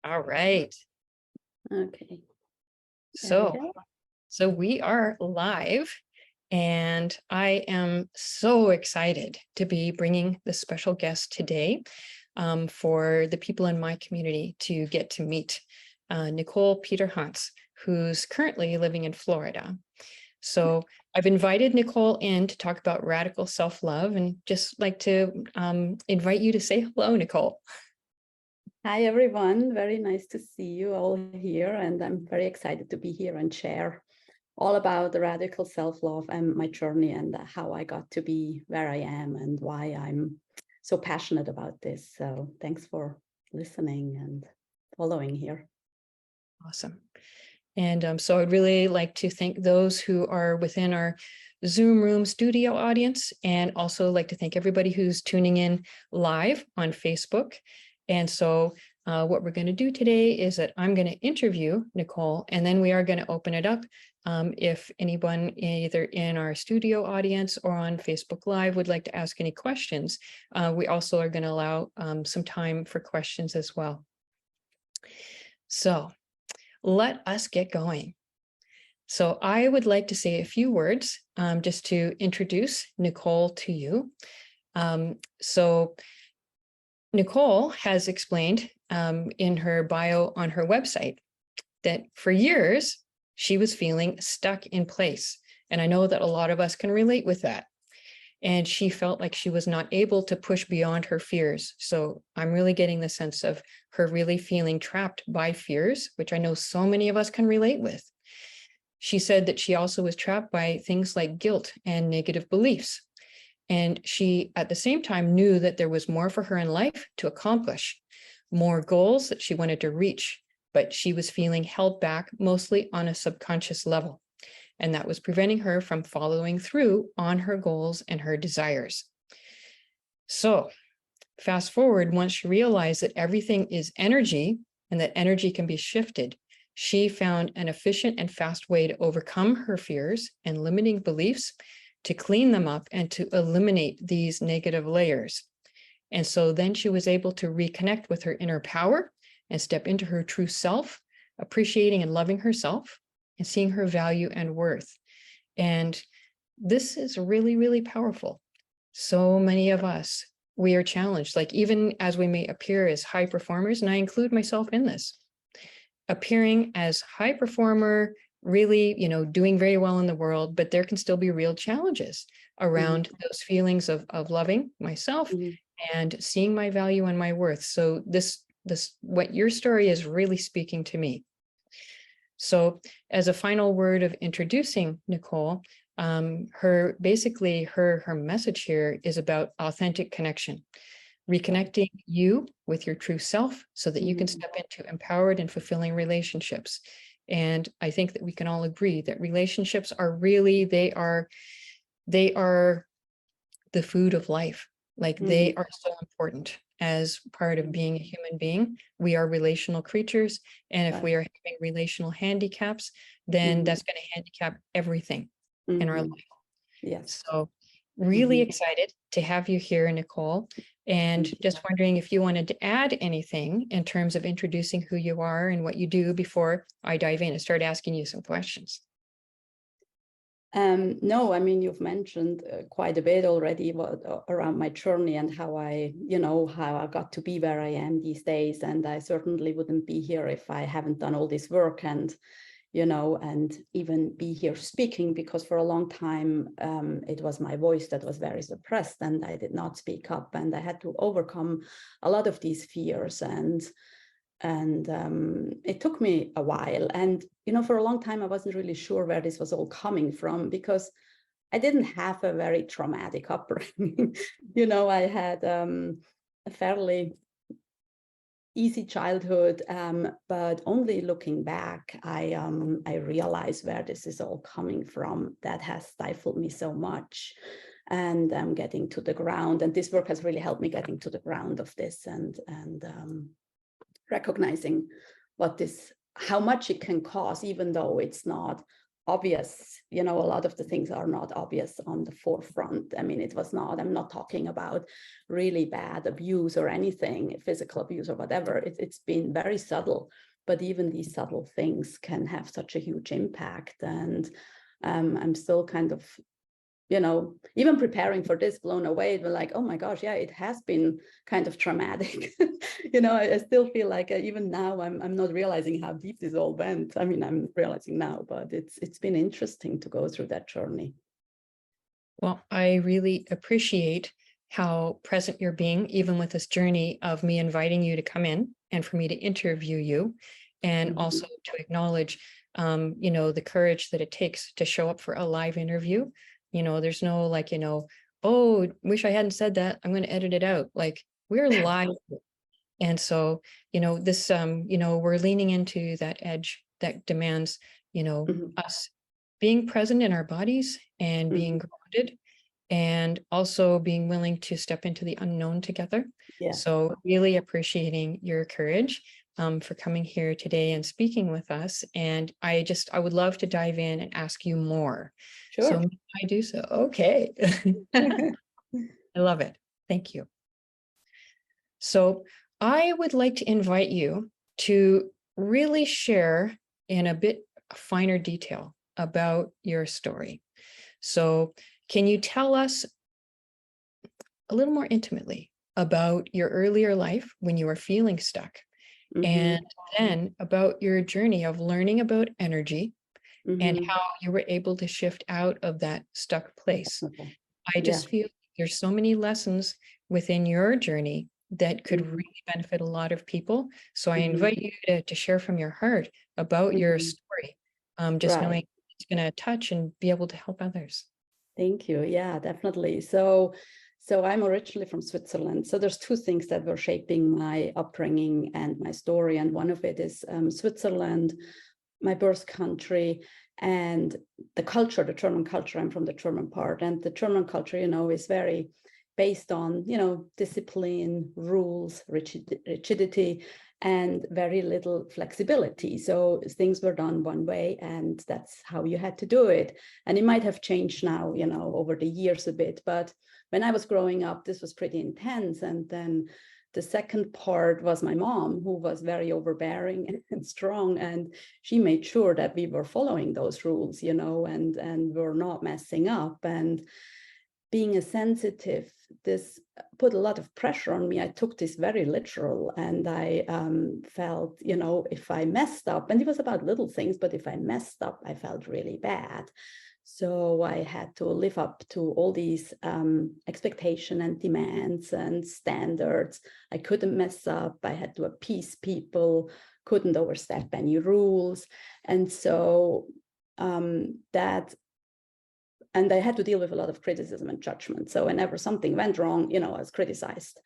All right. Okay, there we So, go. so we are live, and I am so excited to be bringing the special guest today for the people in my community to get to meet Nicole Peterhans, who's currently living in Florida. So I've invited Nicole in to talk about radical self-love, and just like to invite you to say hello, Nicole. Hi, everyone. Very nice to see you all here. And I'm very excited to be here and share all about the radical self-love and my journey and how I got to be where I am and why I'm so passionate about this. So thanks for listening and following here. Awesome. And so I'd really like to thank those who are within our Zoom Room studio audience, and also like to thank everybody who's tuning in live on Facebook. And so what we're going to do today is that I'm going to interview Nicole, and then we are going to open it up. If anyone either in our studio audience or on Facebook Live would like to ask any questions, we also are going to allow some time for questions as well. So let us get going. So I would like to say a few words just to introduce Nicole to you. So Nicole has explained in her bio on her website that for years she was feeling stuck in place. And I know that a lot of us can relate with that. And she felt like she was not able to push beyond her fears. So I'm really getting the sense of her really feeling trapped by fears, which I know so many of us can relate with. She said that she also was trapped by things like guilt and negative beliefs. And she, at the same time, knew that there was more for her in life to accomplish, more goals that she wanted to reach, but she was feeling held back mostly on a subconscious level. And that was preventing her from following through on her goals and her desires. So fast forward, once she realized that everything is energy and that energy can be shifted, she found an efficient and fast way to overcome her fears and limiting beliefs, to clean them up and to eliminate these negative layers. And so then she was able to reconnect with her inner power and step into her true self, appreciating and loving herself and seeing her value and worth. And this is really, really powerful. So many of us, we are challenged, like even as we may appear as high performers, and I include myself in this, appearing as high performer, really, doing very well in the world, but there can still be real challenges around those feelings of loving myself and seeing my value and my worth. So this, what your story is really speaking to me. So as a final word of introducing Nicole, her message here is about authentic connection, reconnecting you with your true self so that you can step into empowered and fulfilling relationships. And I think that we can all agree that relationships are really, they are the food of life. Like they are so important as part of being a human being. We are relational creatures. And if we are having relational handicaps, then that's going to handicap everything in our life. Yes. So really excited to have you here, Nicole. And just wondering if you wanted to add anything in terms of introducing who you are and what you do before I dive in and start asking you some questions. No, I mean, you've mentioned quite a bit already around my journey and how how I got to be where I am these days. And I certainly wouldn't be here if I haven't done all this work and even be here speaking, because for a long time, it was my voice that was very suppressed and I did not speak up, and I had to overcome a lot of these fears. And it took me a while. And, for a long time, I wasn't really sure where this was all coming from, because I didn't have a very traumatic upbringing. I had a fairly easy childhood, but only looking back, I realized where this is all coming from that has stifled me so much. And I'm getting to the ground, and this work has really helped me getting to the ground of this and recognizing how much it can cause, even though it's not obvious. A lot of the things are not obvious on the forefront. I mean, it was not, I'm not talking about really bad abuse or anything, physical abuse or whatever. It's been very subtle, but even these subtle things can have such a huge impact. And I'm still kind of, even preparing for this, blown away. We're like, oh my gosh, yeah, it has been kind of traumatic. I still feel like even now I'm not realizing how deep this all went. I mean, I'm realizing now, but it's been interesting to go through that journey. Well, I really appreciate how present you're being, even with this journey of me inviting you to come in and for me to interview you, and also to acknowledge, the courage that it takes to show up for a live interview. There's no like, oh, wish I hadn't said that, I'm going to edit it out. Like, we're live. And so, this, we're leaning into that edge that demands, us being present in our bodies and being grounded, and also being willing to step into the unknown together. Yeah. So really appreciating your courage for coming here today and speaking with us. And I would love to dive in and ask you more. Sure. So may I do so? Okay. I love it. Thank you. So I would like to invite you to really share in a bit finer detail about your story. So can you tell us a little more intimately about your earlier life when you were feeling stuck, and then about your journey of learning about energy and how you were able to shift out of that stuck place? Okay. I just feel there's so many lessons within your journey that could really benefit a lot of people. So I invite you to share from your heart about your story, just knowing it's going to touch and be able to help others. Thank you. Yeah, definitely. So I'm originally from Switzerland. So there's two things that were shaping my upbringing and my story. And one of it is Switzerland, my birth country, and the culture, the German culture. I'm from the German part. And the German culture, is very based on, discipline, rules, rigidity, and very little flexibility. So things were done one way, and that's how you had to do it. And it might have changed now, over the years a bit. But when I was growing up, this was pretty intense. And then the second part was my mom, who was very overbearing and strong. And she made sure that we were following those rules, and we're not messing up. And being a sensitive, this put a lot of pressure on me. I took this very literal, and I felt, if I messed up, and it was about little things, but if I messed up, I felt really bad. So I had to live up to all these expectations and demands and standards. I couldn't mess up. I had to appease people, couldn't overstep any rules. And so and I had to deal with a lot of criticism and judgment. So whenever something went wrong, I was criticized.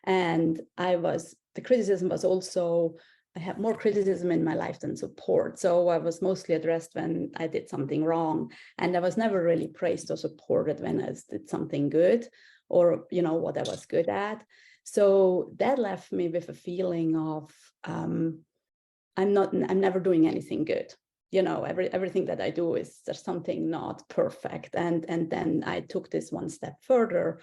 And the criticism was also, I had more criticism in my life than support. So I was mostly addressed when I did something wrong. And I was never really praised or supported when I did something good, or, what I was good at. So that left me with a feeling of, I'm never doing anything good. Everything that I do there's something not perfect. And then I took this one step further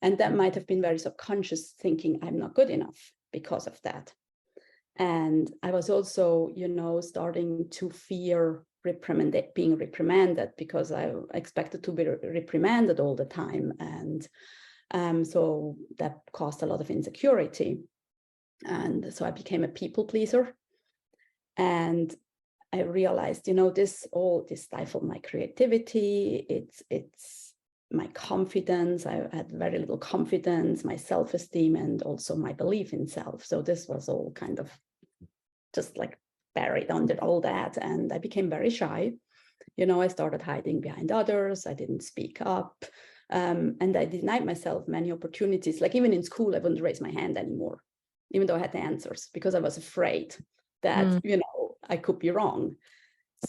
and that might have been very subconscious, thinking I'm not good enough because of that. And I was also, starting to fear being reprimanded, because I expected to be reprimanded all the time. And so that caused a lot of insecurity. And so I became a people pleaser. And I realized, this stifled my creativity. It's my confidence. I had very little confidence, my self-esteem, and also my belief in self. So this was all kind of just like buried under all that. And I became very shy. I started hiding behind others. I didn't speak up. And I denied myself many opportunities. Like even in school, I wouldn't raise my hand anymore, even though I had the answers, because I was afraid that, I could be wrong.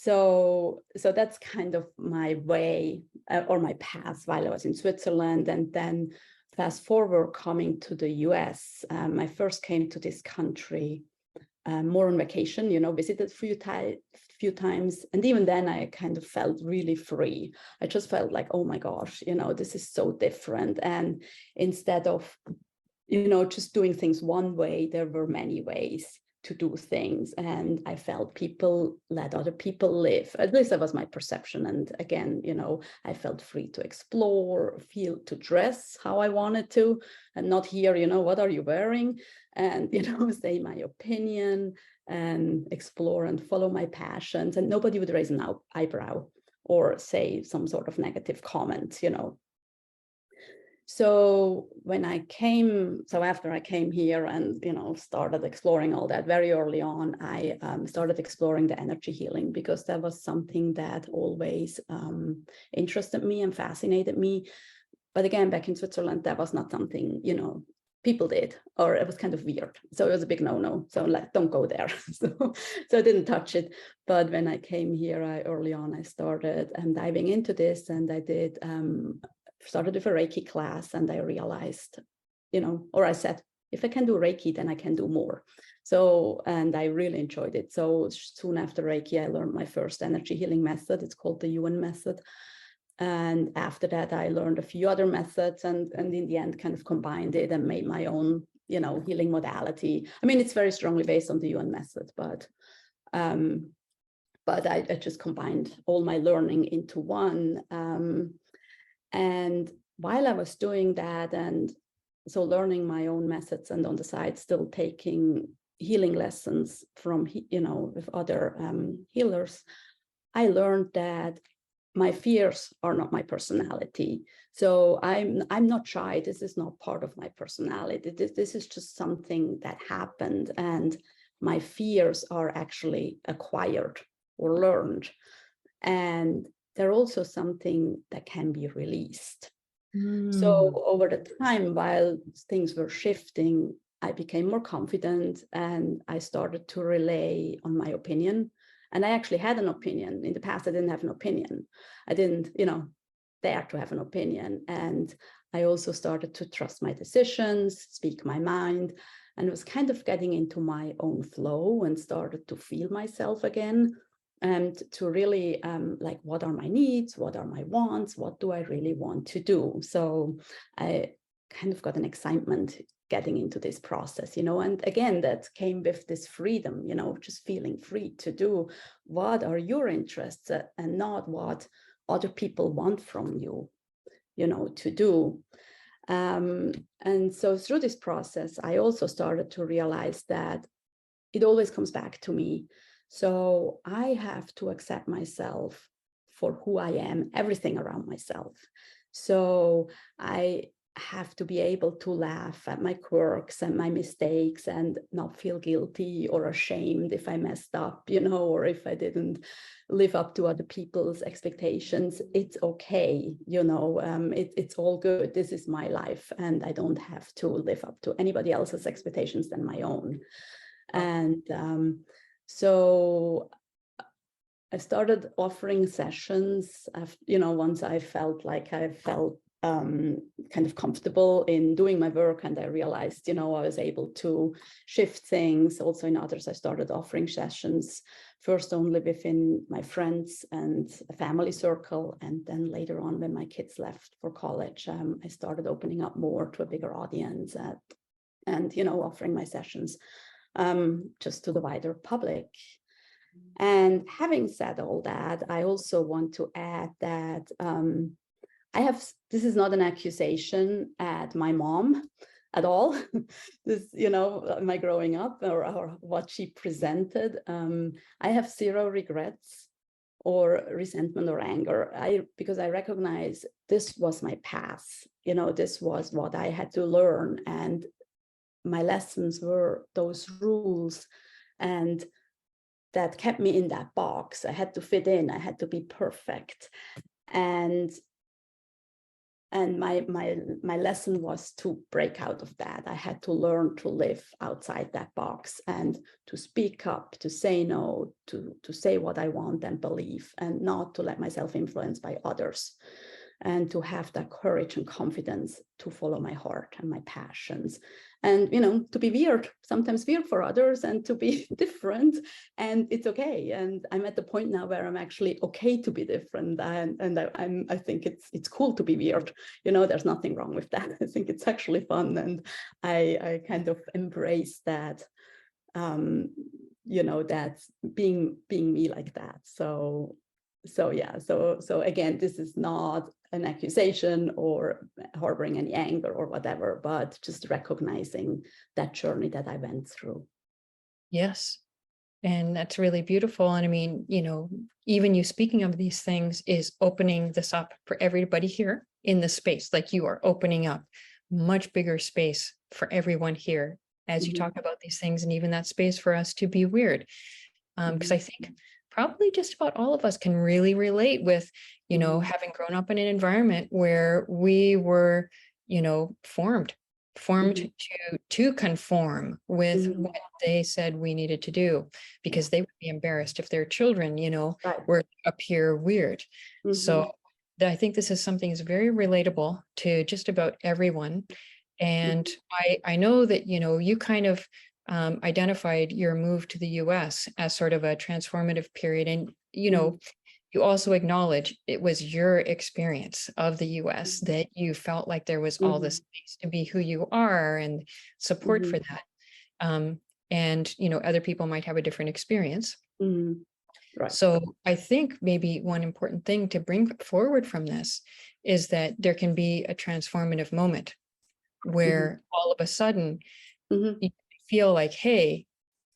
So that's kind of my way or my path while I was in Switzerland. And then fast forward, coming to the US, I first came to this country more on vacation, visited a few times. And even then I kind of felt really free. I just felt like, oh my gosh, this is so different. And instead of, just doing things one way, there were many ways to do things. And I felt people let other people live. At least that was my perception. And again, I felt free to explore, to dress how I wanted to, and not hear, what are you wearing? And, say my opinion and explore and follow my passions. And nobody would raise an eyebrow or say some sort of negative comment, So after I came here and, started exploring all that very early on, I started exploring the energy healing, because that was something that always interested me and fascinated me. But again, back in Switzerland, that was not something, people did, or it was kind of weird. So it was a big no-no. So don't go there. So I didn't touch it. But when I came here, early on, I started diving into this, and I did started with a Reiki class, and I realized, I said, if I can do Reiki, then I can do more. So, and I really enjoyed it. So soon after Reiki, I learned my first energy healing method. It's called the Yuan method. And after that, I learned a few other methods, and in the end, kind of combined it and made my own, healing modality. I mean, it's very strongly based on the Yuan method, but I just combined all my learning into one. And while I was doing that, and so learning my own methods, and on the side still taking healing lessons from, with other healers, I learned that my fears are not my personality. So I'm not shy. This is not part of my personality. This is just something that happened, and my fears are actually acquired or learned. And they're also something that can be released. So over the time, while things were shifting, I became more confident, and I started to rely on my opinion. And I actually had an opinion. In the past, I didn't have an opinion. I didn't, dare to have an opinion. And I also started to trust my decisions, speak my mind, and was kind of getting into my own flow, and started to feel myself again, and to really like, what are my needs? What are my wants? What do I really want to do? So I kind of got an excitement getting into this process, and again, that came with this freedom, just feeling free to do what are your interests, and not what other people want from you, to do. And so through this process, I also started to realize that it always comes back to me. So I have to accept myself for who I am, everything around myself. So I have to be able to laugh at my quirks and my mistakes, and not feel guilty or ashamed if I messed up, or if I didn't live up to other people's expectations. It's okay, it's all good. This is my life, and I don't have to live up to anybody else's expectations than my own. And so I started offering sessions, once I felt like I felt kind of comfortable in doing my work, and I realized, I was able to shift things. Also in others, I started offering sessions, first only within my friends and a family circle. And then later on, when my kids left for college, I started opening up more to a bigger audience, and, offering my sessions just to the wider public. And having said all that, I also want to add that this is not an accusation at my mom at all. This, my growing up or what she presented. I have zero regrets or resentment or anger, because I recognize this was my path. This was what I had to learn, and my lessons were those rules, and that kept me in that box. I had to fit in. I had to be perfect, and my lesson was to break out of that. I had to learn to live outside that box, and to speak up, to say no, to say what I want and believe, and not to let myself influence by others. and to have that courage and confidence to follow my heart and my passions. And, you know, to be weird, sometimes weird for others, and to be different, and it's okay. And I'm at the point now where I'm actually okay to be different, and I think it's cool to be weird. You know, there's nothing wrong with that. I think it's actually fun, and I kind of embrace that. You know, that's being me like that. So yeah, so again, this is not an accusation or harboring any anger or whatever, but just recognizing that journey that I went through. Yes. And that's really beautiful. And I mean, you know, even you speaking of these things is opening this up for everybody here in the space, like you are opening up much bigger space for everyone here as you Mhm. talk about these things, and even that space for us to be weird. Because I think probably just about all of us can really relate with, you know, having grown up in an environment where we were, you know, formed Mhm. to conform with Mhm. what they said we needed to do, because Yeah, they would be embarrassed if their children, you know, right. were appear weird. So Mhm. I think this is something that's very relatable to just about everyone. And Mhm. I know that, you know, you kind of identified your move to the US as sort of a transformative period. And, you Mhm. know, you also acknowledge it was your experience of the US that you felt like there was all this Mhm. space to be who you are and support for Mhm. that. Um, and, you know, other people might have a different experience. Mhm. Right. So I think maybe one important thing to bring forward from this is that there can be a transformative moment Mhm. where all of a sudden Mhm. you feel like, hey,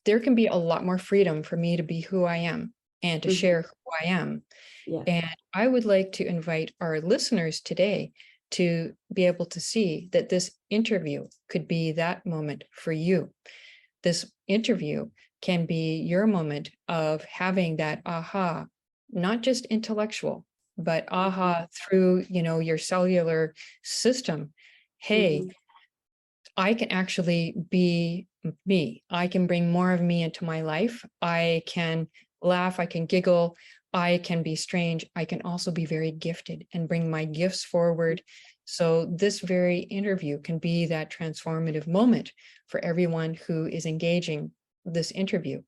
there can be a lot more freedom for me to be who I am and to Mhm. share who I am. Yes. And I would like to invite our listeners today to be able to see that this interview could be that moment for you. This interview can be your moment of having that aha, not just intellectual, but Mhm. aha through, you know, your cellular system. Hey, Mhm. I can actually be me. I can bring more of me into my life. I can laugh. I can giggle. I can be strange. I can also be very gifted and bring my gifts forward. So, this very interview can be that transformative moment for everyone who is engaging this interview.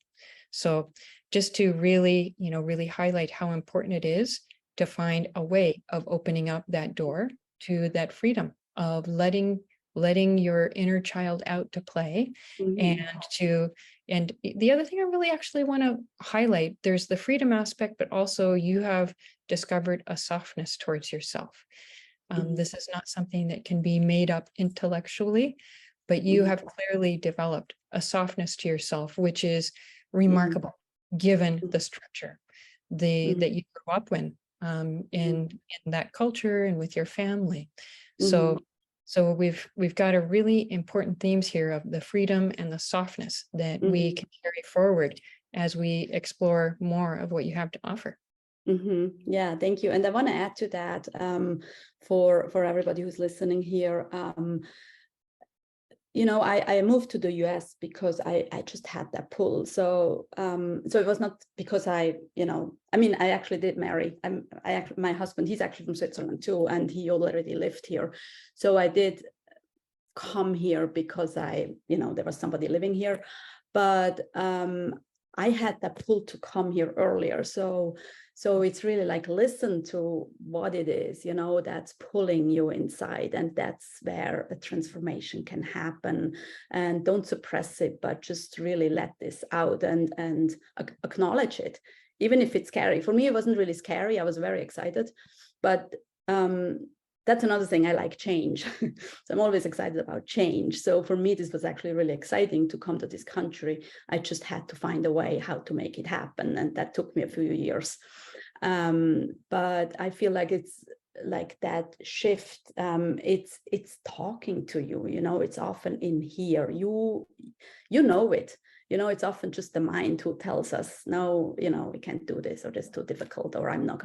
So, just to really, you know, really highlight how important it is to find a way of opening up that door to that freedom of letting your inner child out to play, and Mhm. to and the other thing I really actually want to highlight, there's the freedom aspect, but also you have discovered a softness towards yourself. Mhm. This is not something that can be made up intellectually, but you Mhm. have clearly developed a softness to yourself, which is Mhm. remarkable given Mhm. the structure that Mhm. you grew up in, Mhm. in that culture and with your family. So Mhm. we've got a really important themes here of the freedom and the softness that we Mhm. can carry forward as we explore more of what you have to offer. Yeah, thank you. And I want to add to that, for everybody who's listening here. You know, I moved to the US because I just had that pull. So so it was not because you know, I mean, I actually did marry. My husband, he's actually from Switzerland too, and he already lived here. So I did come here because you know, there was somebody living here. But I had that pull to come here earlier. So it's really like, listen to what it is, you know, that's pulling you inside. And that's where a transformation can happen. And don't suppress it, but just really let this out and acknowledge it, even if it's scary. For me, it wasn't really scary. I was very excited. But that's another thing. I like change. So I'm always excited about change. So for me, this was actually really exciting to come to this country. I just had to find a way how to make it happen. And that took me a few years. But I feel like it's like that shift. It's talking to you, you know, it's often in here. You know it. You know, it's often just the mind who tells us, no, you know, we can't do this, or it's too difficult, or I'm not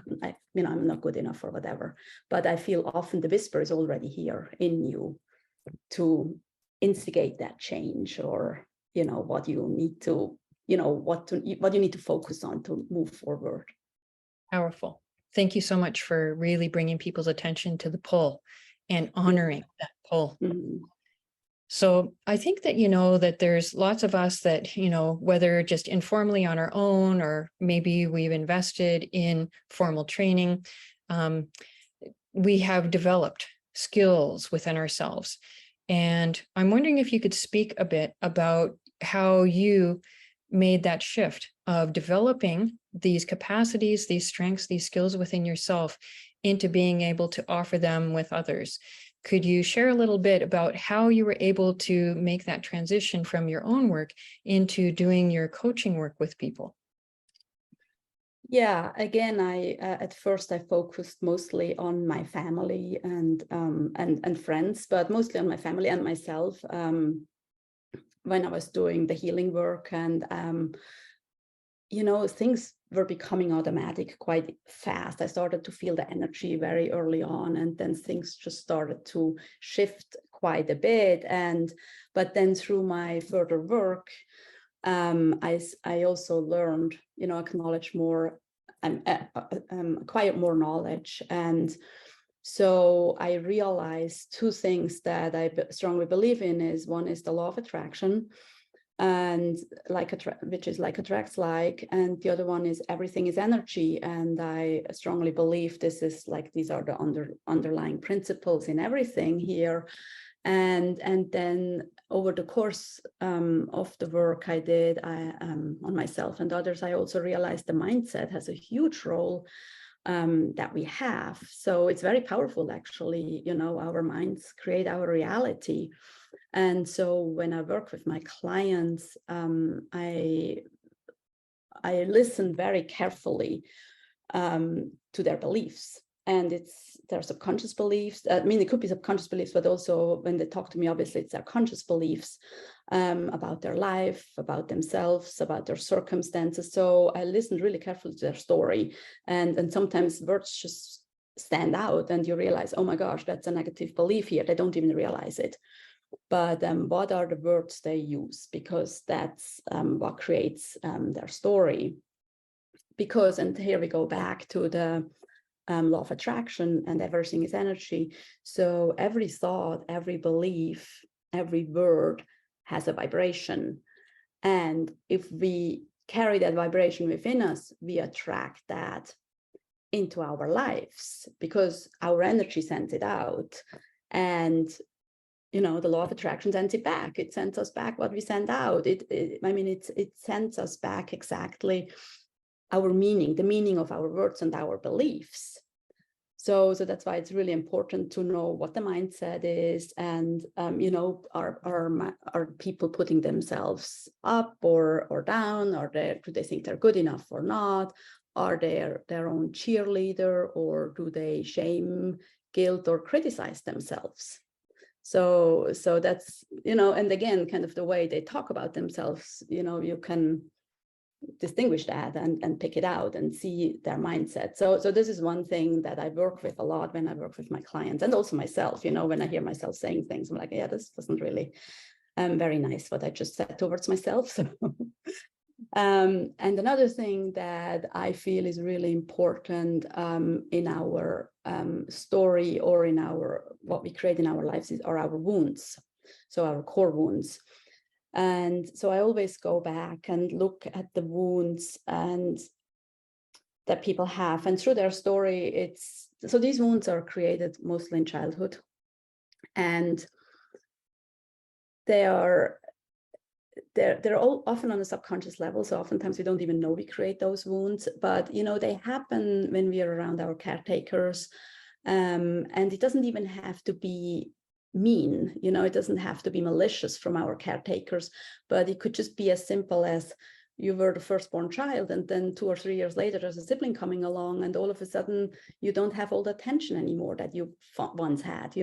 good enough, or whatever. But I feel often the whisper is already here in you to instigate that change, or, you know, what you need to, you know, what you need to focus on to move forward. Powerful. Thank you so much for really bringing people's attention to the pull and honoring that pull. Mhm. So I think that, that there's lots of us that, whether just informally on our own, or maybe we've invested in formal training, we have developed skills within ourselves. And I'm wondering if you could speak a bit about how you made that shift of developing these capacities, these strengths, these skills within yourself into being able to offer them with others. Could you share a little bit about how you were able to make that transition from your own work into doing your coaching work with people? Yeah, again, I at first I focused mostly on my family and friends, but mostly on my family and myself when I was doing the healing work. And things were becoming automatic quite fast. I started to feel the energy very early on, and then things just started to shift quite a bit. But then through my further work, I also learned, acknowledge more and acquire more knowledge. And so I realized two things that I strongly believe in. Is one is the law of attraction, and which is like attracts like, and the other one is everything is energy. And I strongly believe this is like, these are the underlying principles in everything here. And then over the course of the work I did on myself and others, I also realized the mindset has a huge role that we have. So it's very powerful, actually. Our minds create our reality. And so when I work with my clients, I listen very carefully to their beliefs. And it's their subconscious beliefs. I mean, it could be subconscious beliefs, but also when they talk to me, obviously it's their conscious beliefs about their life, about themselves, about their circumstances. So I listened really carefully to their story. And sometimes words just stand out and you realize, oh my gosh, that's a negative belief here. They don't even realize it. But what are the words they use? Because that's what creates their story. Because, and here we go back to the law of attraction, and everything is energy. So every thought, every belief, every word has a vibration. And if we carry that vibration within us, we attract that into our lives because our energy sends it out. And the law of attraction sends it back. It sends us back what we send out. It sends us back exactly our meaning, the meaning of our words and our beliefs. So that's why it's really important to know what the mindset is, and are people putting themselves up or down, or do they think they're good enough or not? Are they their own cheerleader, or do they shame, guilt, or criticize themselves? So that's, and again, kind of the way they talk about themselves, you can distinguish that and pick it out and see their mindset. So this is one thing that I work with a lot when I work with my clients, and also myself. When I hear myself saying things, I'm like, yeah, this wasn't really very nice what I just said towards myself. So and another thing that I feel is really important in our story, or in what we create in our lives, are our wounds. So our core wounds. And so I always go back and look at the wounds and that people have, and through their story, so these wounds are created mostly in childhood, and they're all often on a subconscious level. So oftentimes we don't even know we create those wounds, but they happen when we are around our caretakers, and it doesn't even have to be mean, it doesn't have to be malicious from our caretakers, but it could just be as simple as you were the firstborn child, and then 2 or 3 years later there's a sibling coming along, and all of a sudden you don't have all the attention anymore that you once had,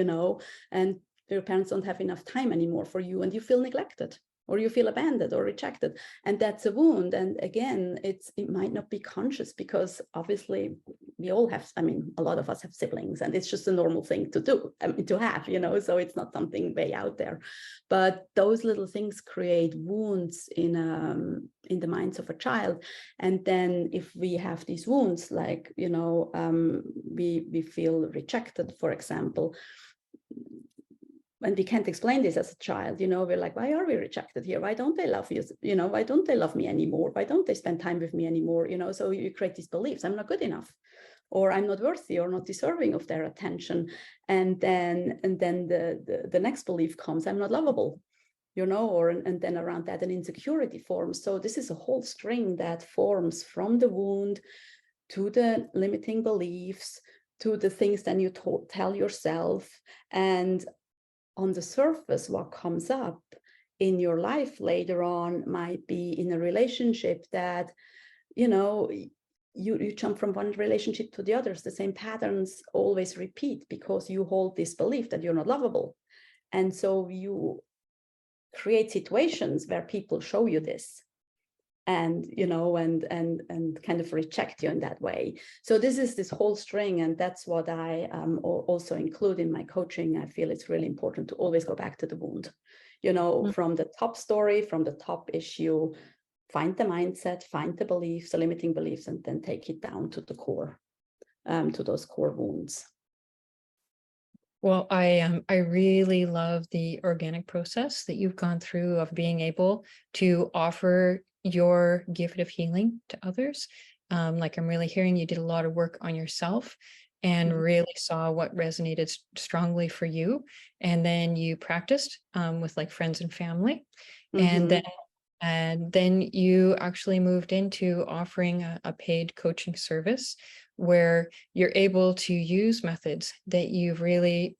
and your parents don't have enough time anymore for you, and you feel neglected, or you feel abandoned or rejected. And that's a wound. And again, it might not be conscious, because obviously we all have, I mean, a lot of us have siblings, and it's just a normal thing to do, to have, so it's not something way out there. But those little things create wounds in the minds of a child. And then if we have these wounds, like, we feel rejected, for example, and we can't explain this as a child, we're like, why are we rejected here? Why don't they love you? Why don't they love me anymore? Why don't they spend time with me anymore? So you create these beliefs: I'm not good enough, or I'm not worthy, or not deserving of their attention. And then the next belief comes: I'm not lovable, and then around that an insecurity forms. So this is a whole string that forms from the wound to the limiting beliefs, to the things that you tell yourself. And on the surface, what comes up in your life later on might be in a relationship that, you jump from one relationship to the others. The same patterns always repeat because you hold this belief that you're not lovable. And so you create situations where people show you this, and and kind of reject you in that way. So this is this whole string, and that's what I also include in my coaching. I feel it's really important to always go back to the wound, from the top story, from the top issue, find the mindset, find the beliefs, the limiting beliefs, and then take it down to the core, to those core wounds. Well, I really love the organic process that you've gone through of being able to offer your gift of healing to others. Like, I'm really hearing you did a lot of work on yourself and really saw what resonated strongly for you. And then you practiced with like friends and family. And then you actually moved into offering a paid coaching service where you're able to use methods that you've really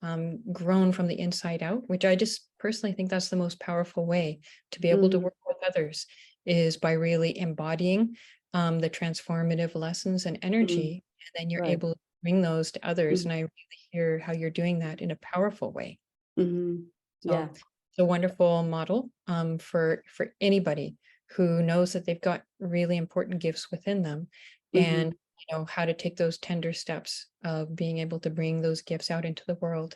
grown from the inside out, which I just personally think that's the most powerful way to be able to work with others, is by really embodying the transformative lessons and energy. And then you're able to bring those to others. And I really hear how you're doing that in a powerful way. Yeah. It's a wonderful model for anybody who knows that they've got really important gifts within them, and how to take those tender steps of being able to bring those gifts out into the world.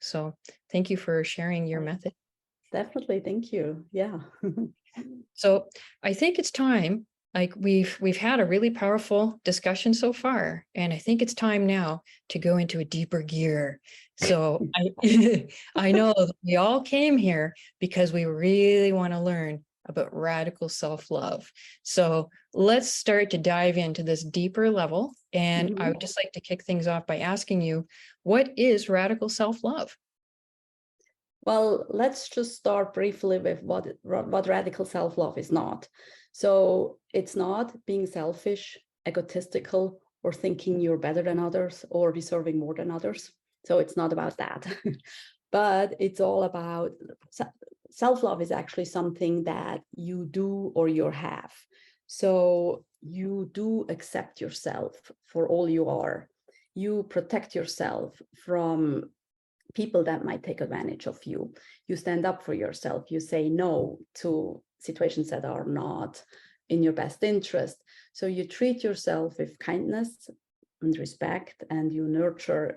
So thank you for sharing your method. Definitely. Thank you. Yeah. So I think it's time, like we've had a really powerful discussion so far, and I think it's time now to go into a deeper gear. So I know that we all came here because we really want to learn about radical self-love. So let's start to dive into this deeper level. And I would just like to kick things off by asking you, what is radical self-love? Well, let's just start briefly with what radical self-love is not. So it's not being selfish, egotistical, or thinking you're better than others or deserving more than others. So it's not about that. But it's all about self-love is actually something that you do or you have. So you do accept yourself for all you are. You protect yourself from people that might take advantage of you. You stand up for yourself. You say no to situations that are not in your best interest. So you treat yourself with kindness and respect, and you nurture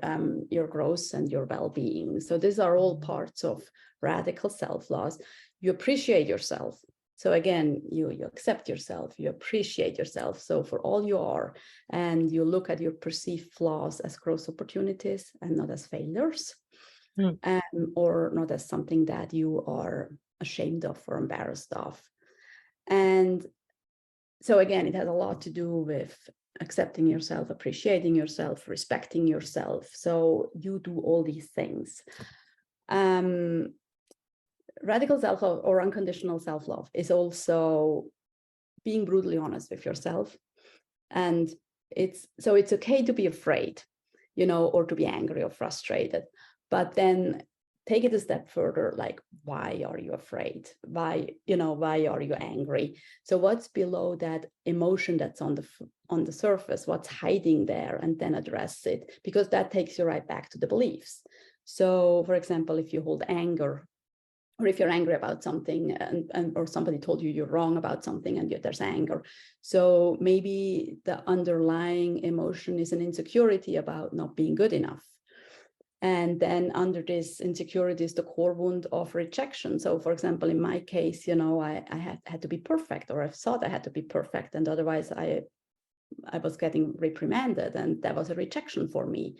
your growth and your well-being. So these are all parts of radical self-love. You appreciate yourself. So again, you accept yourself, you appreciate yourself. So for all you are, and you look at your perceived flaws as growth opportunities and not as failures. Or not as something that you are ashamed of or embarrassed of. And so again, it has a lot to do with accepting yourself, appreciating yourself, respecting yourself. So you do all these things. Radical self-love or unconditional self-love is also being brutally honest with yourself. And it's okay to be afraid, or to be angry or frustrated. But then take it a step further, like, why are you afraid? Why are you angry? So what's below that emotion that's on the surface? What's hiding there? And then address it, because that takes you right back to the beliefs. So for example, if you hold anger or if you're angry about something and or somebody told you you're wrong about something and there's anger. So maybe the underlying emotion is an insecurity about not being good enough. And then under this insecurity is the core wound of rejection. So for example, in my case, you know, I had to be perfect, or I thought I had to be perfect, and otherwise I was getting reprimanded, and that was a rejection for me.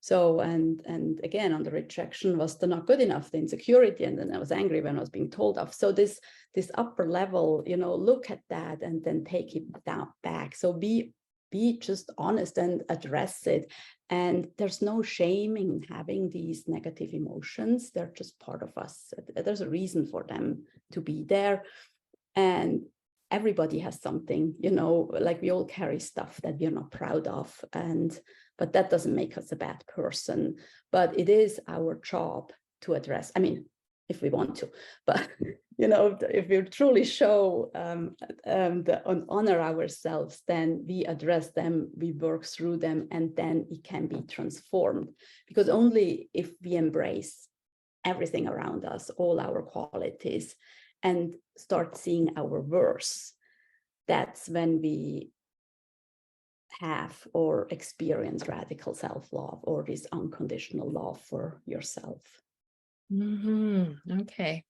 So, and again, on the rejection was the not good enough, the insecurity, and then I was angry when I was being told off. So this upper level, you know, look at that and then take it down back. So be just honest and address it. And there's no shame in having these negative emotions. They're just part of us. There's a reason for them to be there. And everybody has something, you know, like we all carry stuff that we're not proud of, but that doesn't make us a bad person. But it is our job to address, I mean, if we want to, but you know, if we truly show honor ourselves, then we address them, we work through them, and then it can be transformed. Because only if we embrace everything around us, all our qualities, and start seeing our worth, that's when we have or experience radical self-love, or this unconditional love for yourself. Okay.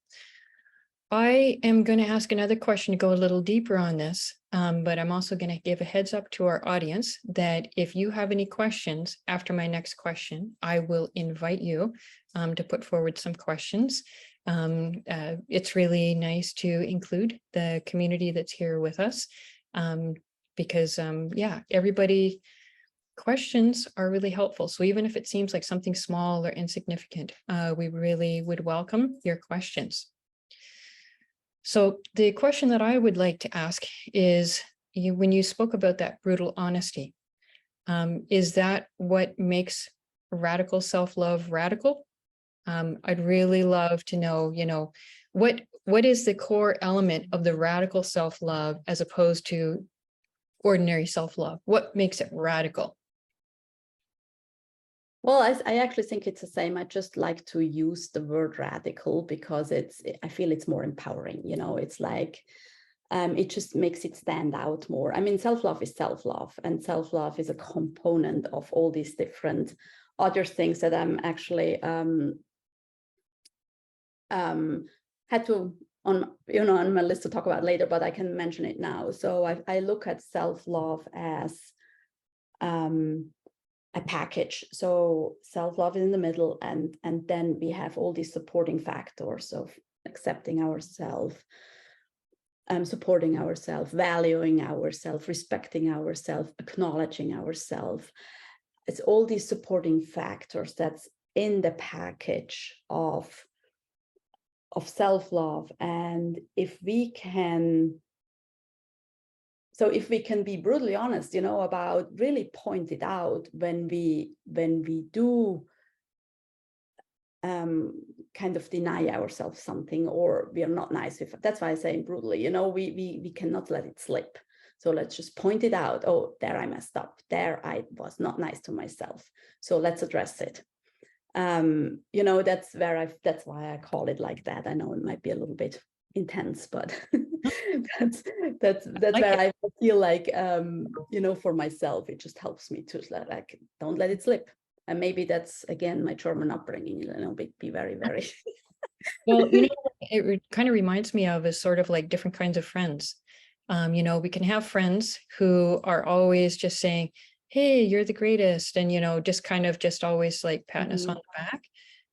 I am going to ask another question to go a little deeper on this, but I'm also going to give a heads up to our audience that if you have any questions after my next question, I will invite you to put forward some questions. It's really nice to include the community that's here with us, because yeah, everybody, questions are really helpful. So even if it seems like something small or insignificant, we really would welcome your questions. So the question that I would like to ask is, when you spoke about that brutal honesty, is that what makes radical self-love radical? I'd really love to know, you know, what is the core element of the radical self-love as opposed to ordinary self-love? What makes it radical? Well, I actually think it's the same. I just like to use the word radical because I feel it's more empowering. You know, it's like, it just makes it stand out more. I mean, self-love is self-love, and self-love is a component of all these different other things that I'm actually had to on my list to talk about later, but I can mention it now. So I look at self-love as a package. So self-love is in the middle, and then we have all these supporting factors of accepting ourselves, supporting ourselves, valuing ourselves, respecting ourselves, acknowledging ourselves. It's all these supporting factors that's in the package of self-love. And if we can be brutally honest, you know, about really point it out when we do kind of deny ourselves something, or we are not nice with it. That's why I say brutally, you know, we cannot let it slip. So let's just point it out. Oh, there I messed up. There I was not nice to myself. So let's address it. You know, that's why I call it like that. I know it might be a little bit intense, but that's where I feel like, you know, for myself, it just helps me to like, don't let it slip. And maybe that's, again, my German upbringing, you know, be very, very. Well, you know, it kind of reminds me of is sort of like different kinds of friends. You know, we can have friends who are always just saying, hey, you're the greatest. And, you know, just kind of just always like patting us on the back.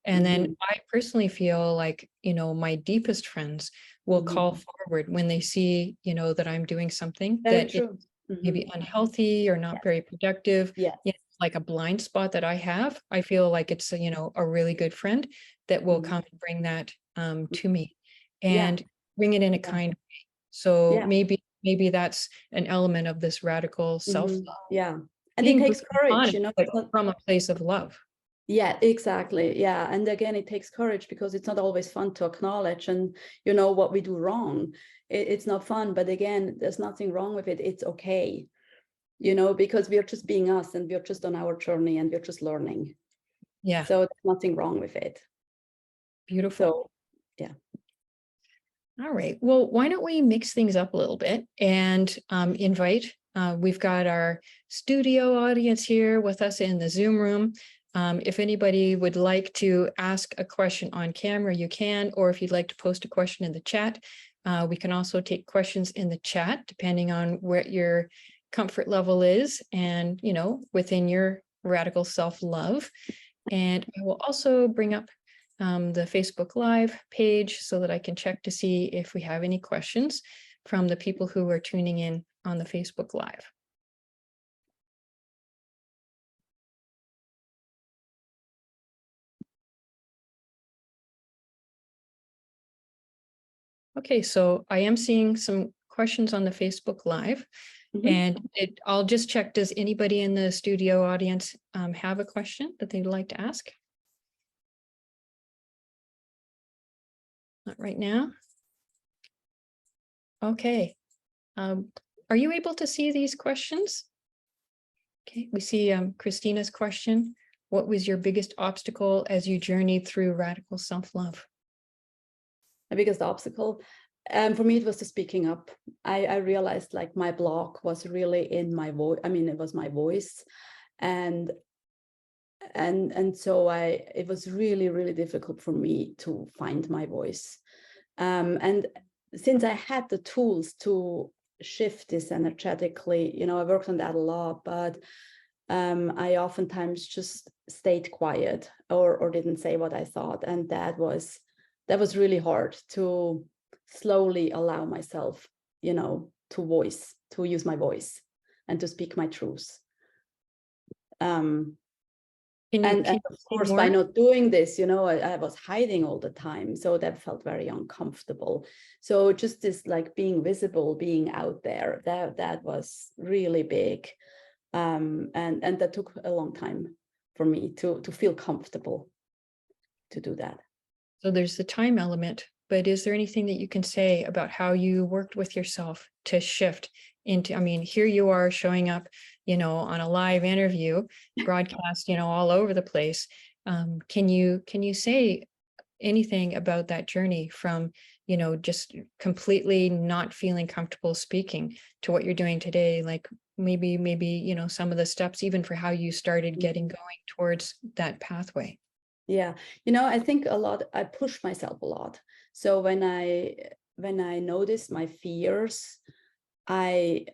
And then I personally feel like, you know, my deepest friends will call forward when they see, you know, that I'm doing something that is maybe unhealthy or not very productive. Yes. You know, like a blind spot that I have. I feel like it's, you know, a really good friend that will come and bring that to me and bring it in a kind way. So maybe that's an element of this radical self-love. Yeah. And it takes courage, you know, from a place of love. Yeah, exactly. Yeah. And again, it takes courage because it's not always fun to acknowledge and, you know, what we do wrong. It's not fun, but again, there's nothing wrong with it. It's okay, you know, because we're just being us and we're just on our journey and we're just learning. Yeah. So there's nothing wrong with it. Beautiful. So, yeah. All right. Well, why don't we mix things up a little bit and invite, we've got our studio audience here with us in the Zoom room. If anybody would like to ask a question on camera, you can, or if you'd like to post a question in the chat, we can also take questions in the chat, depending on where your comfort level is and, you know, within your radical self-love. And I will also bring up the Facebook Live page so that I can check to see if we have any questions from the people who are tuning in on the Facebook Live. Okay, so I am seeing some questions on the Facebook Live. And I'll just check, does anybody in the studio audience have a question that they'd like to ask? Not right now. Okay. Are you able to see these questions? Okay, we see Christina's question. What was your biggest obstacle as you journeyed through radical self-love? My biggest obstacle, for me, it was the speaking up. I realized like my block was really in my voice. I mean, it was my voice, and so it was really, really difficult for me to find my voice. And since I had the tools to shift this energetically, you know, I worked on that a lot, but I oftentimes just stayed quiet or didn't say what I thought, and that was really hard to slowly allow myself, you know, to use my voice and to speak my truths. And of course, by not doing this, you know, I was hiding all the time. So that felt very uncomfortable. So just this like being visible, being out there, that was really big. And that took a long time for me to feel comfortable to do that. So there's the time element, but is there anything that you can say about how you worked with yourself to shift into, I mean, here you are showing up, you know, on a live interview, broadcast, you know, all over the place. Can you say anything about that journey from, you know, just completely not feeling comfortable speaking to what you're doing today? Like maybe, you know, some of the steps even for how you started getting going towards that pathway. Yeah, you know, I think I push myself a lot. So when I notice my fears, I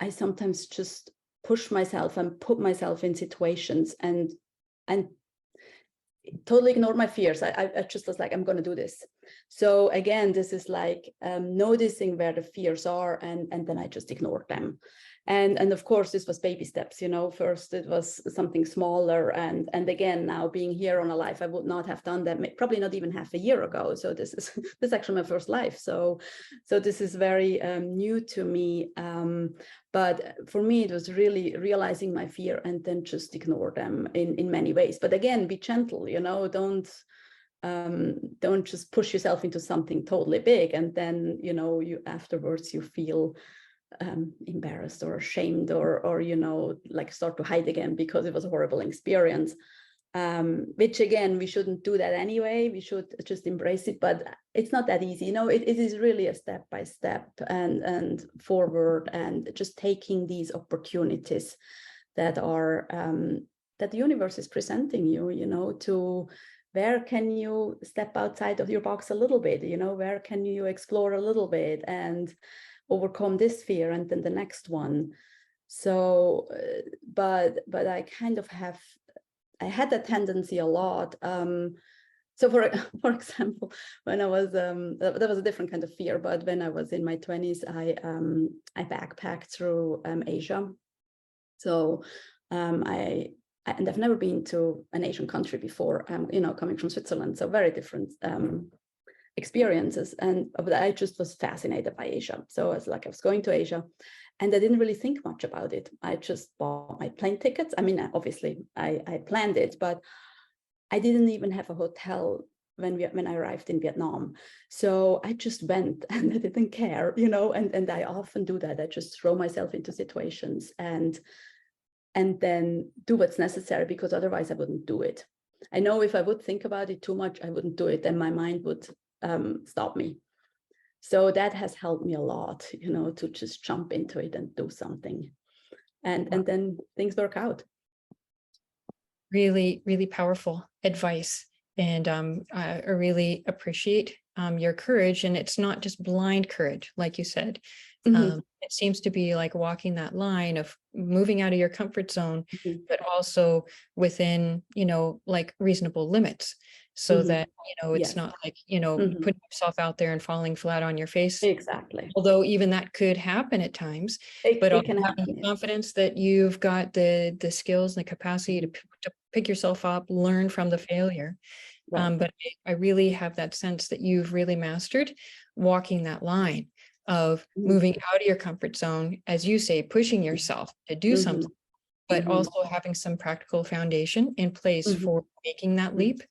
sometimes just push myself and put myself in situations and totally ignore my fears. I just was like, I'm going to do this. So again, this is like noticing where the fears are, and then I just ignore them. And of course, this was baby steps, you know. First, it was something smaller, and again, now being here on a life, I would not have done that, probably not even half a year ago. So this is actually my first life. So this is very new to me. But for me, it was really realizing my fear and then just ignore them in many ways. But again, be gentle, you know. Don't just push yourself into something totally big, and then, you know, you afterwards you feel embarrassed or ashamed or you know, like start to hide again because it was a horrible experience, which again, we shouldn't do that anyway. We should just embrace it, but it's not that easy, you know. It is really a step by step and forward, and just taking these opportunities that are that the universe is presenting you, you know, to where can you step outside of your box a little bit, you know, where can you explore a little bit and overcome this fear and then the next one. So but I kind of I had that tendency a lot. So for example, when I was that was a different kind of fear, but when I was in my 20s, I backpacked through Asia. So and I've never been to an Asian country before, you know, coming from Switzerland, so very different experiences. But I just was fascinated by Asia. So I was going to Asia, and I didn't really think much about it. I just bought my plane tickets. I mean, obviously I planned it, but I didn't even have a hotel when I arrived in Vietnam. So I just went and I didn't care, you know, and I often do that. I just throw myself into situations and then do what's necessary, because otherwise I wouldn't do it. I know if I would think about it too much, I wouldn't do it, and my mind would stop me. So that has helped me a lot, you know, to just jump into it and do something. And then things work out. Really, really powerful advice. And I really appreciate your courage. And it's not just blind courage, like you said. It seems to be like walking that line of moving out of your comfort zone, but also within, you know, like reasonable limits, so that, you know, it's Yes. not like, you know, putting yourself out there and falling flat on your face. Exactly. Although even that could happen at times, but It can having happen. the confidence that you've got the skills and the capacity to pick yourself up, learn from the failure. Right. But I really have that sense that you've really mastered walking that line of moving out of your comfort zone, as you say, pushing yourself to do something, but also having some practical foundation in place for making that leap.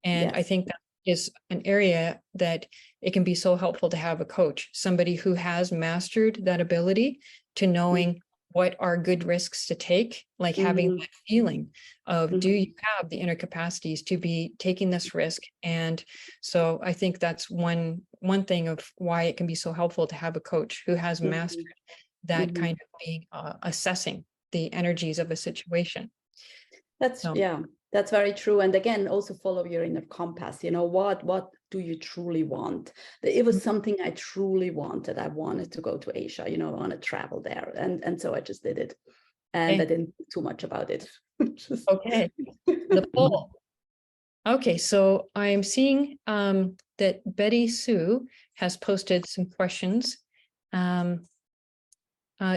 And I Yes. think that is an area that it can be so helpful to have a coach, somebody who has mastered that ability to knowing what are good risks to take, like having that feeling of, do you have the inner capacities to be taking this risk? And so I think that's one thing of why it can be so helpful to have a coach who has mastered that kind of being assessing the energies of a situation. That's So, yeah, that's very true. And again, also follow your inner compass. You know, what do you truly want? It was something I truly wanted. I wanted to go to Asia, you know, I want to travel there. And so I just did it. And I didn't think too much about it. okay. The poll. Okay, so I'm seeing that Betty Sue has posted some questions.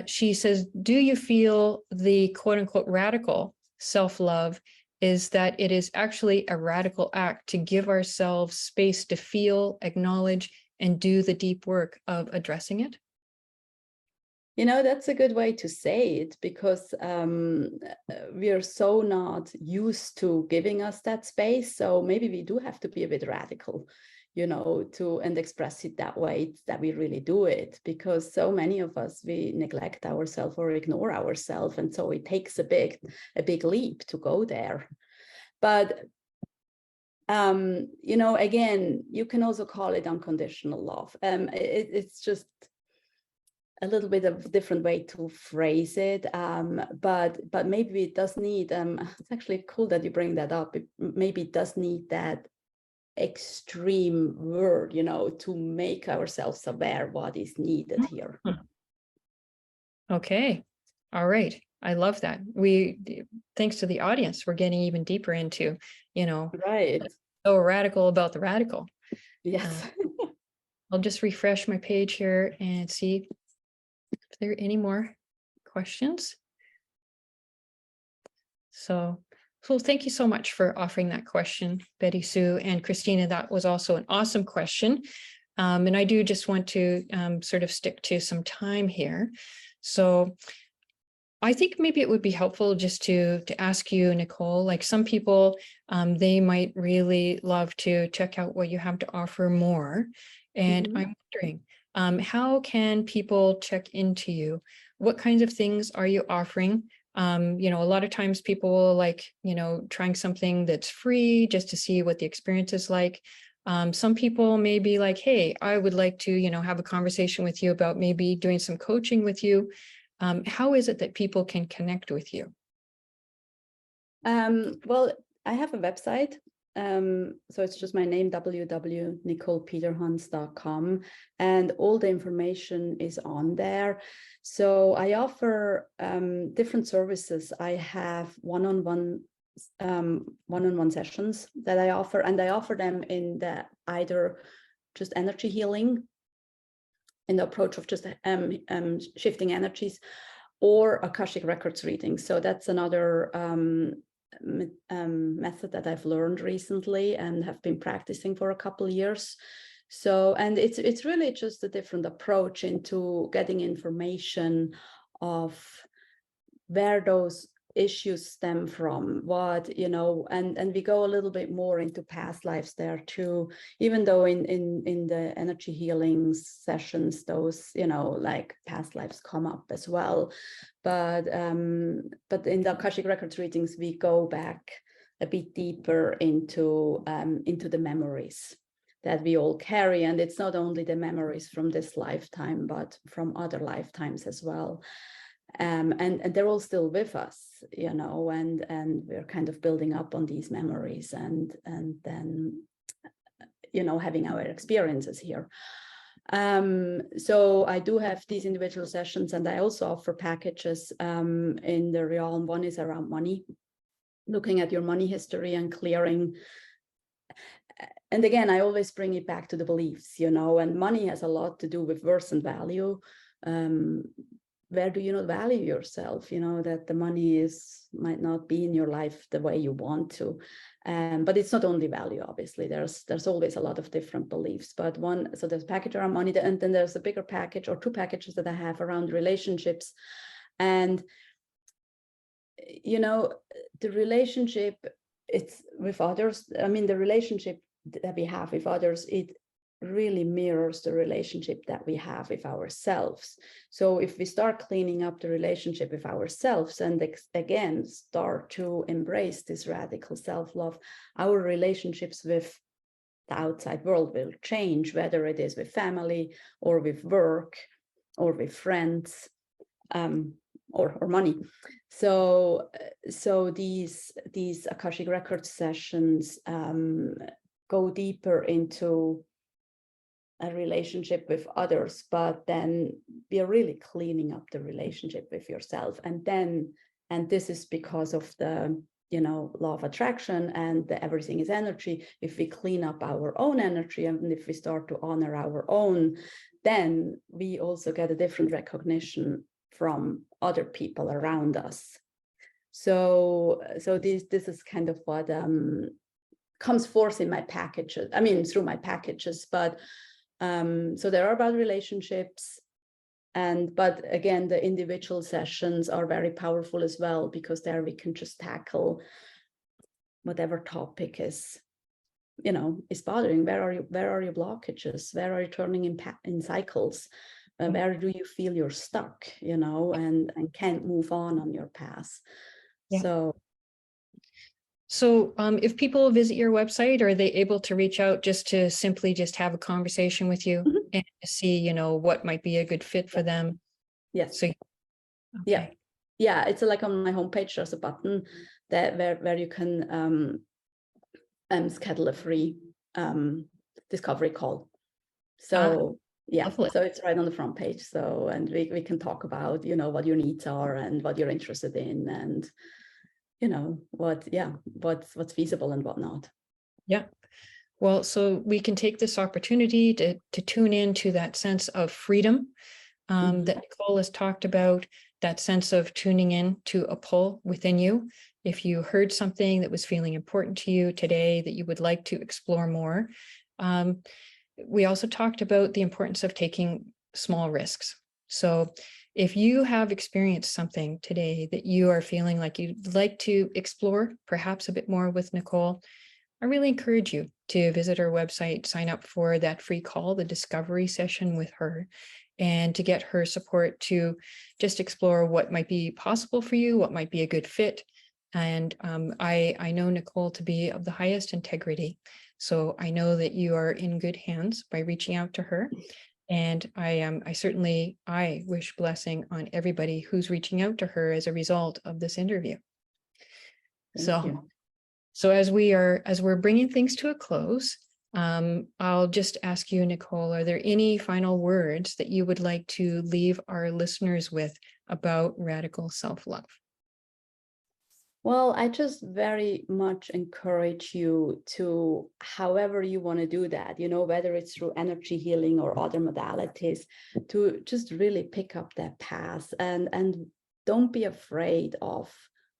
She says, do you feel the quote unquote radical self-love is that it is actually a radical act to give ourselves space to feel, acknowledge, and do the deep work of addressing it? You know, that's a good way to say it, because we are so not used to giving us that space. So maybe we do have to be a bit radical, you know, and express it that way, that we really do it, because so many of us, we neglect ourselves or ignore ourselves. And so it takes a big leap to go there. But you know, again, you can also call it unconditional love. It's just a little bit of a different way to phrase it, but maybe it does need, it's actually cool that you bring that up. Maybe it does need that extreme word, you know, to make ourselves aware what is needed here. Okay, all right. I love that. Thanks to the audience, we're getting even deeper into, you know, Right. so radical about the radical. Yes. I'll just refresh my page here and see if there are any more questions. So thank you so much for offering that question, Betty Sue and Christina. That was also an awesome question. And I do just want to sort of stick to some time here. So I think maybe it would be helpful just to ask you, Nicole, like some people, they might really love to check out what you have to offer more. And I'm wondering, how can people check into you? What kinds of things are you offering? You know, a lot of times people will like, you know, trying something that's free just to see what the experience is like. Some people may be like, hey, I would like to, you know, have a conversation with you about maybe doing some coaching with you. How is it that people can connect with you? Well, I have a website. So it's just my name, www.nicolepeterhans.com, and all the information is on there. So I offer different services. I have one-on-one sessions that I offer, and I offer them in the either just energy healing, in the approach of just shifting energies, or Akashic records reading. So that's another method that I've learned recently and have been practicing for a couple of years. So, and it's really just a different approach into getting information of where those issues stem from, what, you know, and we go a little bit more into past lives there too, even though in the energy healing sessions, those, you know, like past lives come up as well. But in the Akashic records readings, we go back a bit deeper into the memories that we all carry. And it's not only the memories from this lifetime, but from other lifetimes as well. And they're all still with us, you know, and we're kind of building up on these memories and then, you know, having our experiences here. So I do have these individual sessions, and I also offer packages in the realm. One is around money, looking at your money history and clearing. And again, I always bring it back to the beliefs, you know, and money has a lot to do with worth and value. Where do you not value yourself? You know, that the money might not be in your life the way you want to. But it's not only value, obviously. There's always a lot of different beliefs. But so there's a package around money, and then there's a bigger package or two packages that I have around relationships. And, you know, the relationship, it's with others. I mean, the relationship that we have with others, it really mirrors the relationship that we have with ourselves. So if we start cleaning up the relationship with ourselves and again start to embrace this radical self-love, our relationships with the outside world will change, whether it is with family or with work or with friends, or money. So these Akashic Records sessions go deeper into a relationship with others, but then we are really cleaning up the relationship with yourself. And this is because of the, you know, law of attraction and the everything is energy. If we clean up our own energy and if we start to honor our own, then we also get a different recognition from other people around us. So this is kind of what comes forth in my packages. I mean, through my packages, but so there are about relationships, but again, the individual sessions are very powerful as well, because there we can just tackle whatever topic is, you know, is bothering. Where are your blockages? Where are you turning in cycles? Where do you feel you're stuck, you know, and can't move on your path? Yeah. So if people visit your website, are they able to reach out just to simply just have a conversation with you and see, you know, what might be a good fit for them? Yes. So, okay. Yeah. It's like on my homepage, there's a button that where you can schedule a free discovery call. So yeah, lovely. So it's right on the front page. So, and we can talk about, you know, what your needs are and what you're interested in, and you know, what's feasible and what not. Yeah. Well, so we can take this opportunity to tune into that sense of freedom that Nicole has talked about, that sense of tuning in to a pull within you. If you heard something that was feeling important to you today that you would like to explore more. We also talked about the importance of taking small risks. So if you have experienced something today that you are feeling like you'd like to explore perhaps a bit more with Nicole, I really encourage you to visit her website, sign up for that free call, the discovery session with her, and to get her support to just explore what might be possible for you, what might be a good fit. And I know Nicole to be of the highest integrity. So I know that you are in good hands by reaching out to her. And I certainly wish blessing on everybody who's reaching out to her as a result of this interview. Thank you. So as we're bringing things to a close, I'll just ask you, Nicole, are there any final words that you would like to leave our listeners with about radical self-love? Well, I just very much encourage you to, however you want to do that, you know, whether it's through energy healing or other modalities, to just really pick up that path and don't be afraid of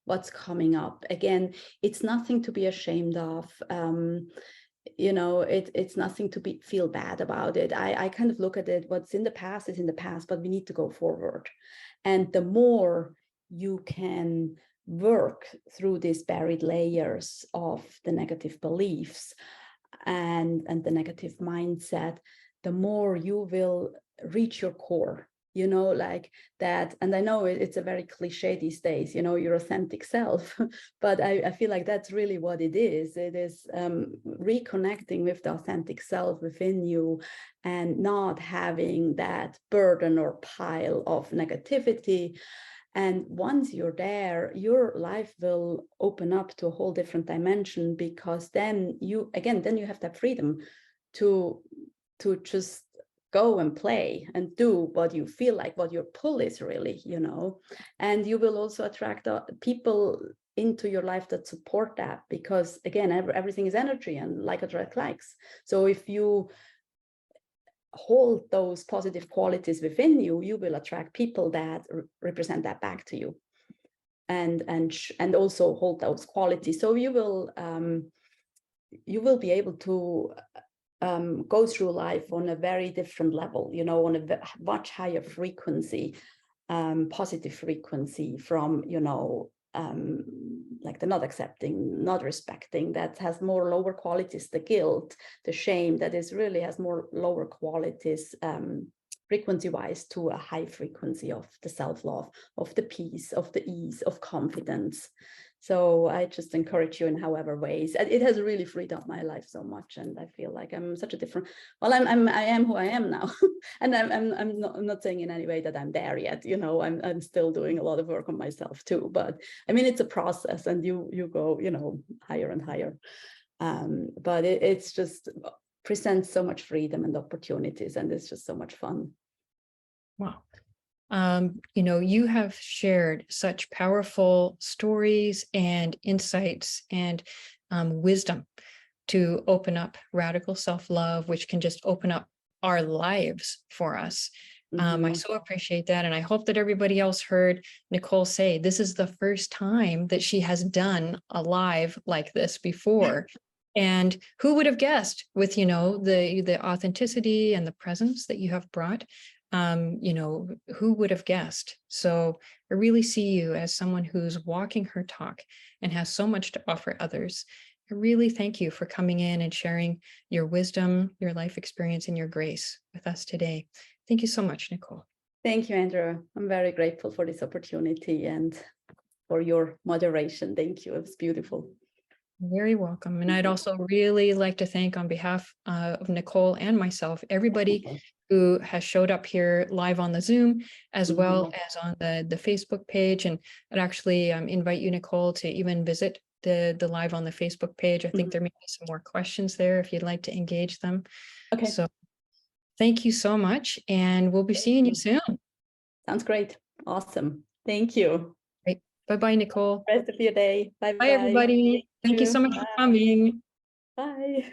what's coming up. Again, it's nothing to be ashamed of. You know, it's nothing to feel bad about it. I kind of look at it, what's in the past is in the past, but we need to go forward. And the more you can work through these buried layers of the negative beliefs and the negative mindset, the more you will reach your core. you know, like that. And I know it's a very cliche these days, you know, your authentic self, but I feel like that's really what it is. It is reconnecting with the authentic self within you and not having that burden or pile of negativity. And once you're there, your life will open up to a whole different dimension, because then you have that freedom to just go and play and do what you feel like, what your pull is really, you know. And you will also attract people into your life that support that, because again, everything is energy, and like attract likes. So if you hold those positive qualities within you, you will attract people that represent that back to you, and also hold those qualities. So you will be able to go through life on a very different level, you know, on a much higher frequency, positive frequency, from, you know, like the not accepting, not respecting, that has more lower qualities, the guilt, the shame, that is really has more lower qualities, frequency wise, to a high frequency of the self-love, of the peace, of the ease, of confidence. So I just encourage you in however ways. It has really freed up my life so much, and I feel like I'm such a different. Well, I am who I am now, and I'm not saying in any way that I'm there yet. You know, I'm still doing a lot of work on myself too. But I mean, it's a process, and you go, you know, higher and higher. But it's just presents so much freedom and opportunities, and it's just so much fun. Wow. You know, you have shared such powerful stories and insights and wisdom to open up radical self-love, which can just open up our lives for us. I so appreciate that. And I hope that everybody else heard Nicole say this is the first time that she has done a live like this before. And who would have guessed, with, you know, the authenticity and the presence that you have brought, you know, who would have guessed? So I really see you as someone who's walking her talk and has so much to offer others. I really thank you for coming in and sharing your wisdom, your life experience, and your grace with us today. Thank you so much, Nicole. Thank you, Andrew. I'm very grateful for this opportunity and for your moderation. Thank you. It was beautiful. You're very welcome. And I'd also really like to thank, on behalf of Nicole and myself, everybody who has showed up here live on the Zoom, as well as on the Facebook page. And I'd actually invite you, Nicole, to even visit the live on the Facebook page. I think there may be some more questions there if you'd like to engage them. Okay. So thank you so much. And we'll be seeing you soon. Sounds great. Awesome. Thank you. Great. Bye-bye, Nicole. Rest of your day. Bye-bye. Bye, everybody. Thank you so much for coming. Bye.